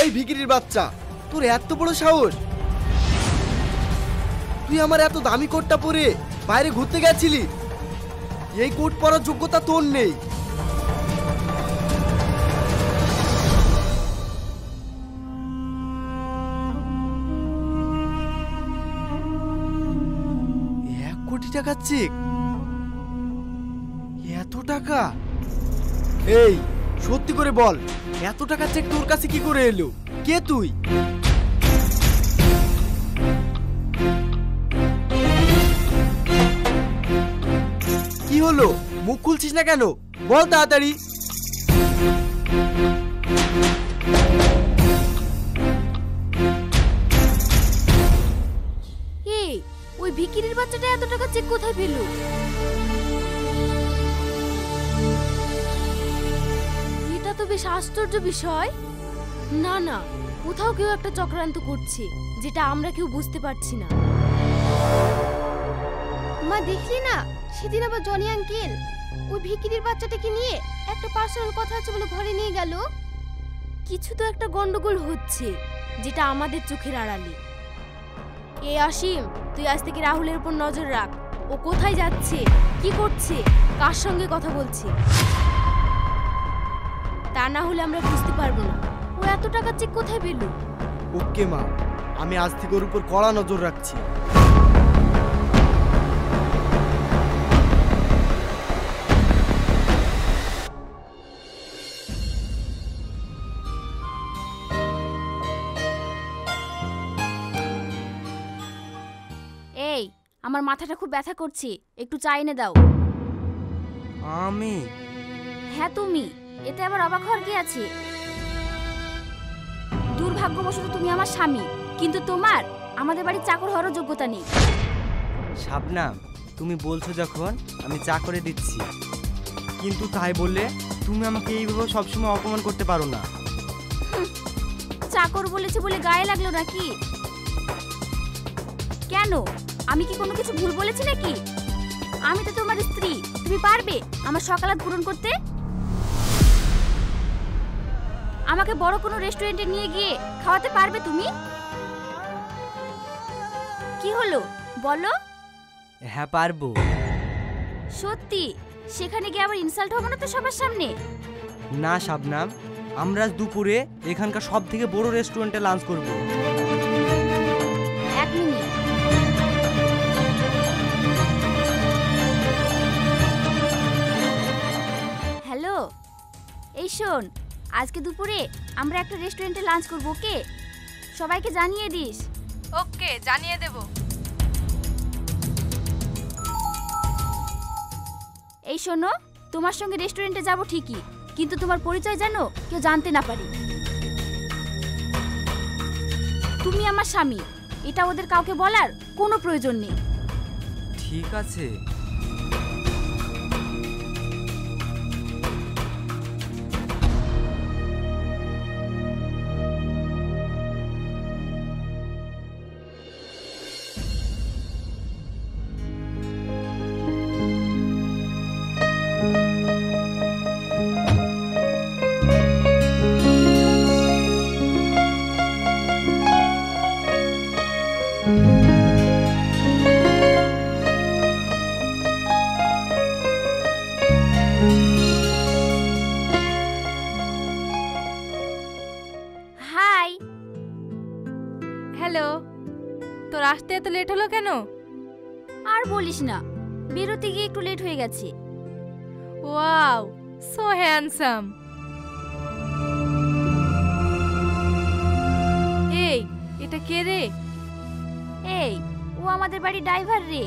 এই ভিখিরির বাচ্চা, তোর এত বড় সাহস! তুই আমার এত দামি কোটটা পরে বাইরে ঘুরতে গেছিলি? এই কোট পরার যোগ্যতা তোর নেই। কোটি টাকার চেক? এত টাকা? এই সত্যি করে বল, এত টাকার চেক তোর কাছে কি করে এলো? কে তুই? কি হলো, মুখ খুলছিস না কেন? বল তাড়াতাড়ি। ওই ভিখিরির বাচ্চাটা এত টাকা চেক কোথায় পেল? এটা তো বেশ আশ্চর্য বিষয়। না না, কোথাও কেউ একটা চক্রান্ত করছে, যেটা আমরা কেউ বুঝতে পারছি না। মা দেখলি না, সেদিন আবার জনি আঙ্কেল ওই ভিখিরির বাচ্চাটাকে নিয়ে একটা পার্সোনাল কথা আছে বলে ঘরে নিয়ে গেল। কিছু তো একটা গন্ডগোল হচ্ছে, যেটা আমাদের চোখের আড়ালে। এই আসিম, তুই আজ থেকে রাহুলের উপর নজর রাখ। ও কোথায় যাচ্ছে, কি করছে, কার সঙ্গে কথা বলছে। তা না হলে আমরা বুঝতে পারবো না ও এত টাকা চেক কোথায় পেল। ওকে মা, আমি আজ থেকে ওর উপর কড়া নজর রাখছি। এই, আমার মাথাটা খুব ব্যথা করছে, একটু চা এনে দাও। আমি? হ্যাঁ তুমি। এতে আবার অবাক হওয়ার কি আছে? দুর্ভাগ্যবশত তুমি আমার স্বামী, কিন্তু তোমার আমাদের বাড়ির চাকর হওয়ার যোগ্যতা নেই। শাবনাম, তুমি বলছো যখন আমি চা করে দিচ্ছি, কিন্তু তাই বললে তুমি আমাকে এইভাবে সবসময় অপমান করতে পারো না। চাকর বলেছে বলে গায়ে লাগলো নাকি? কেন, আমি কি কোনো কিছু ভুল বলেছি নাকি? আমি তো তোমার স্ত্রী, তুমি পারবে আমার সকালাত পূরণ করতে? আমাকে বড় কোনো রেস্টুরেন্টে নিয়ে গিয়ে খাওয়াতে পারবে তুমি? কি হলো বলো? হ্যাঁ পারবো। সত্যি? সেখানে গিয়ে আবার ইনসাল্ট হবে না তো সবার সামনে? না শাবনাম, আমরা দুপুরে এখানকার সব থেকে বড় রেস্টুরেন্টে লাঞ্চ করব। এক মিনিট। হ্যালো, এই শোন, আজকে দুপুরে আমরা একটা রেস্টুরেন্টে লাঞ্চ করব, ওকে? সবাইকে জানিয়ে দিস। ওকে, জানিয়ে দেব। এই শোনো, তোমার সঙ্গে রেস্টুরেন্টে যাব ঠিকই, কিন্তু তোমার পরিচয় যেন কেউ জানতে না পারে। তুমি আমার স্বামী, এটা ওদের কাউকে বলার কোনো প্রয়োজন নেই। ঠিক আছে। হাই। হ্যালো, তোর আসতে এত লেট হলো কেন? আর বলিস না, বেরোতে গিয়ে একটু লেট হয়ে গেছে। Wow, so handsome. এই, এটা কে রে? এই, ও আমাদের বাড়ির ড্রাইভার রে।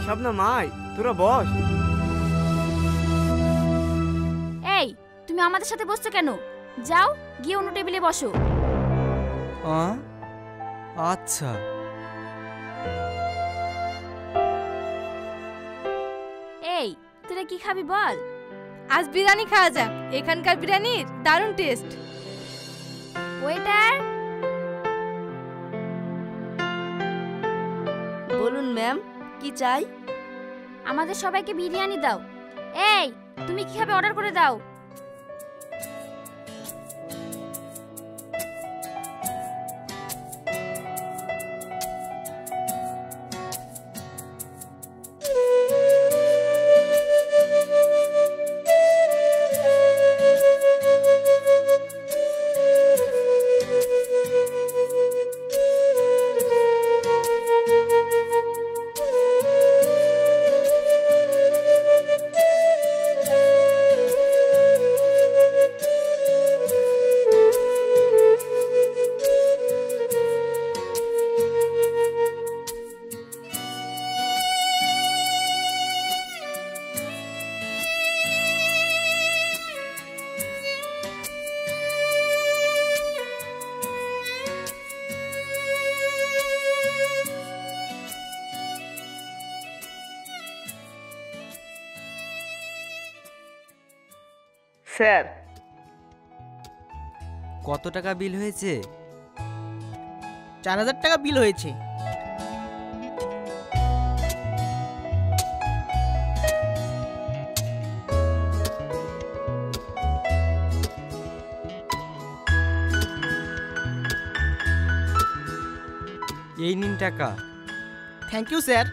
শাবনাম মাই, তোরা বস। এই, তুমি আমাদের সাথে বসছো কেন? যাও গিয়ে অন্য টেবিলে বসো। আচ্ছা। এই, তোরা কি খাবি বল? আজ বিরিয়ানি খাওয়া যাক, এখানকার বিরিয়ানির দারুণ টেস্ট। ওয়েটার। বলুন ম্যাম, কি চাই? আমাদের সবাইকে বিরিয়ানি দাও। এই, তুমি কি খাবে অর্ডার করে দাও। স্যার। কত টাকা বিল হয়েছে? 4000 টাকা বিল হয়েছে। এই নিন টাকা। Thank you sir.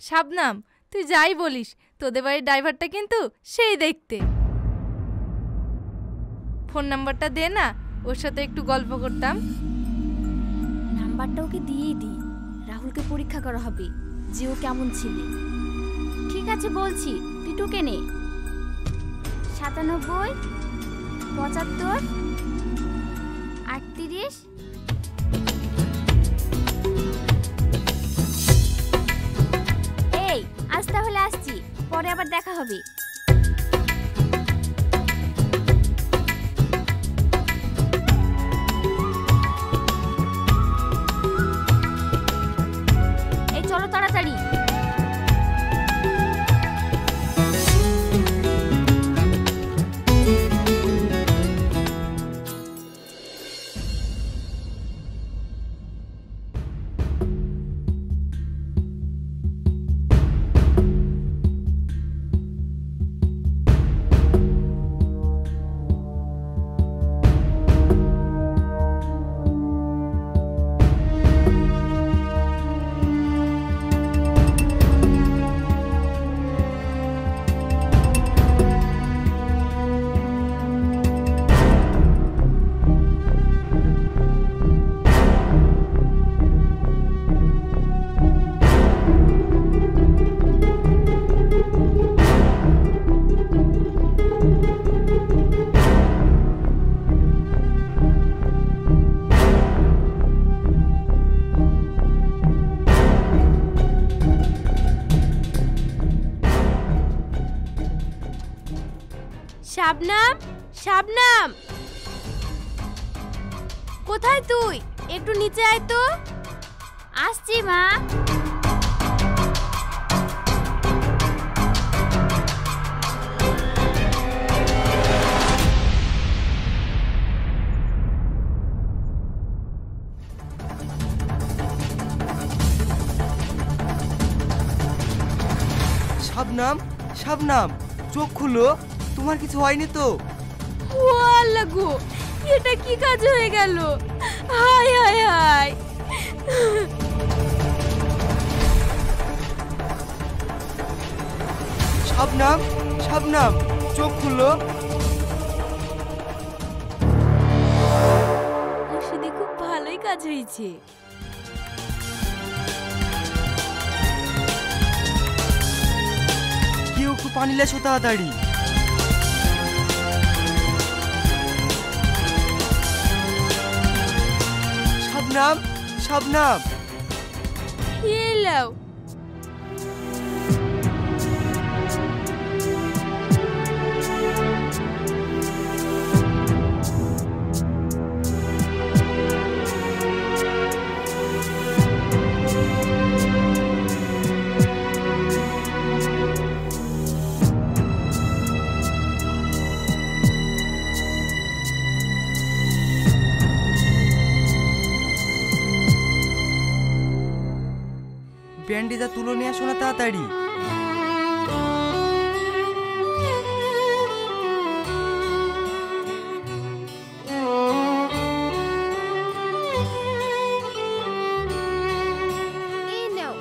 শাবনাম, তুই যাই বলিস, তোদের বাড়ির ড্রাইভারটা কিন্তু সেই দেখতে। ফোন নাম্বারটা দে না, ওর সাথে একটু গল্প করতাম। নাম্বারটা ওকে দিয়েই দিই, রাহুলকে পরীক্ষা করা হবে যে ও কেমন ছেলে। ঠিক আছে বলছি, তুই টুকে নে। 97 75 38। এই আজ তাহলে আসছি, পরে আবার দেখা হবে। এই চলো তাড়াতাড়ি। শাবনাম, শাবনাম, কোথায় তুই? একটু নিচে আয় তো। আসছি মা। শাবনাম, শাবনাম, চোখ খুলো, তোমার কিছু হয়নি তো? ও আল্লাহ গো, এটা কি কাজ হয়ে গেল? হায় হায় হায়। শাবনাম, শাবনাম, চোখ খুলো। ওষুধে খুব ভালোই কাজ হয়েছে। কেউ একটু পানি লেসো তাড়াতাড়ি। শাবনাম, শাবনাম, এলাও। ব্যান্ডেজটা তুলো নিয়ে আসো না তাড়াতাড়ি। এই নাও।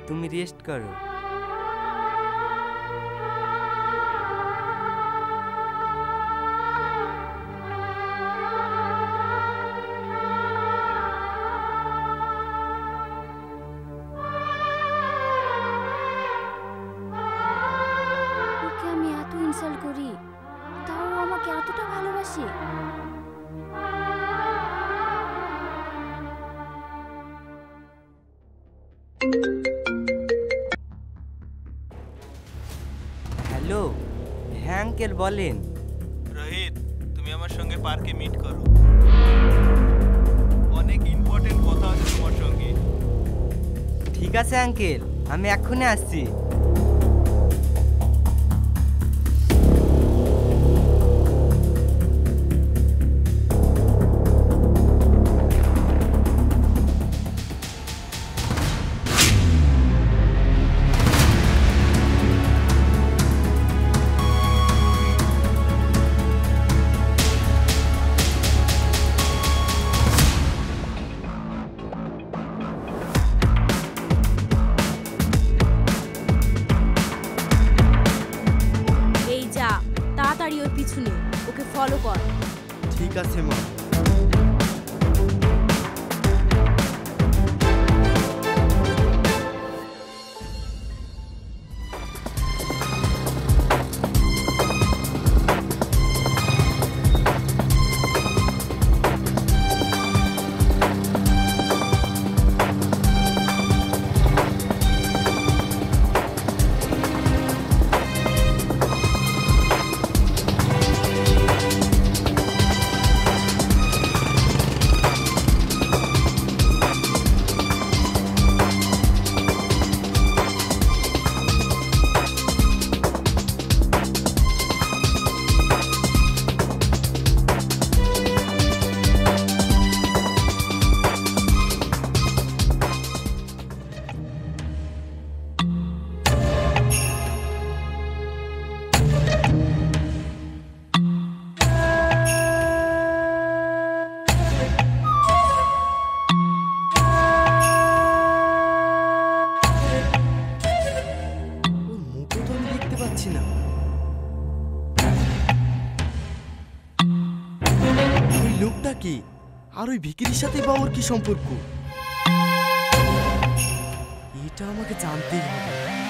তুমি রেস্ট করো। ওকে আমি এত ইনসাল্ট করি, তাও ও আমাকে এতটা ভালোবাসে। হ্যালো, হ্যাঁ আঙ্কেল বলেন। রোহিত, তুমি আমার সঙ্গে পার্কে মিট করো, অনেক ইম্পর্টেন্ট কথা আছে তোমার সঙ্গে। ঠিক আছে আঙ্কেল, আমি এক্ষুনি আসছি। এই যা, তাড়াতাড়ি ওর পিছনে, ওকে ফলো কর। ঠিক আছে মা। পাচ্ছি না। ওই লোকটা কি? আর ওই ভিকিরির সাথে বাবার কি সম্পর্ক? এটা আমাকে জানতেই হবে।